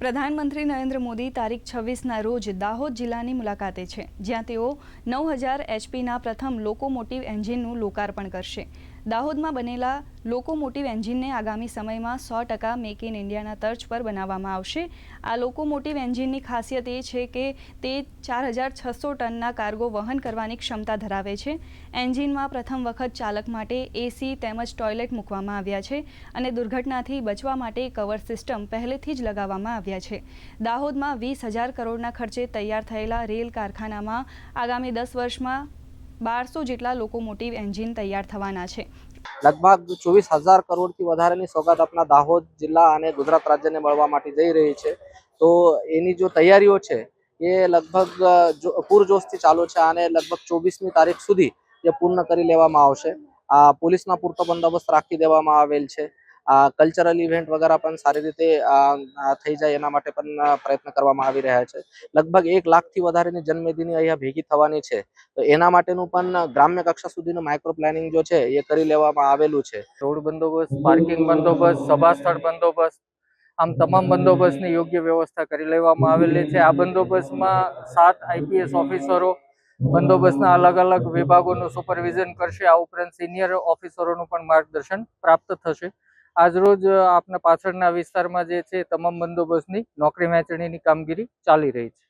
પ્રધાનમંત્રી નરેન્દ્ર મોદી તારીખ 26ના રોજ દાહોદ જિલ્લાની મુલાકાતે છે, જ્યાં તેઓ 9000 એચપીના પ્રથમ લોકોમોટિવ એન્જિનનું લોકાર્પણ કરશે। દાહોદમાં બનેલા લોકોમોટિવ એન્જિનને આગામી સમયમાં 100% મેક ઇન ઇન્ડિયાના તર્જ પર બનાવવામાં આવશે। આ લોકોમોટિવ એન્જિનની ખાસિયત એ છે કે તે 4600 ટનના કાર્ગો વહન કરવાની ક્ષમતા ધરાવે છે। એન્જિનમાં પ્રથમ વખત ચાલક માટે એસી તેમજ ટોયલેટ મૂકવામાં આવ્યા છે અને દુર્ઘટનાથી બચવા માટે કવર સિસ્ટમ પહેલેથી જ લગાવવામાં આવ્યા છે। દાહોદમાં 20,000 કરોડના ખર્ચે તૈયાર થયેલા રેલ કારખાનામાં આગામી 10 વર્ષમાં 1200 જેટલા લોકોમોટિવ એન્જિન તૈયાર થવાના છે। लगभग 24,000 કરોડથી વધારેની સોગાત આપણા દાહોદ જિલ્લા અને ગુજરાત રાજ્યને મળવા માટે જઈ રહી છે। તો એની જો તૈયારીઓ છે એ લગભગ પૂરજોશથી ચાલુ છે અને લગભગ 24મી તારીખ સુધી એ પૂર્ણ કરી લેવામાં આવશે। પોલીસના પૂરતો બંદોબસ્ત રાખી દેવામાં આવેલ છે। કલ્ચરલ ઇવેન્ટ વગેરે પણ સારી રીતે થઈ જાય એના માટે પણ પ્રયત્ન કરવામાં આવી રહ્યા છે। લગભગ 1 લાખથી વધારેની જનમેદની અહીંયા ભેગી થવાની છે, તો એના માટેનું પણ ગ્રામ્ય કક્ષા સુધીનું માઇક્રો પ્લાનિંગ જો છે એ કરી લેવામાં આવેલું છે। રોડ બંદોબસ્ત, પાર્કિંગ બંદોબસ્ત, સભા સ્થળ બંદોબસ્ત, આમ તમામ બંદોબસ્તની યોગ્ય વ્યવસ્થા કરી લેવામાં આવેલી છે। આ બંદોબસ્તમાં 7 આઈપીએસ ઓફિસરો બંદોબસ્તના અલગ અલગ વિભાગોનું સુપરવિઝન કરશે। આ ઉપરાંત સિનિયર ઓફિસરોનું પણ માર્ગદર્શન પ્રાપ્ત થશે। આજરોજ આપના પાછળના વિસ્તારમાં જે છે તમામ બંદોબસ્તની નોકરી વહેંચણીની કામગીરી ચાલી રહી છે।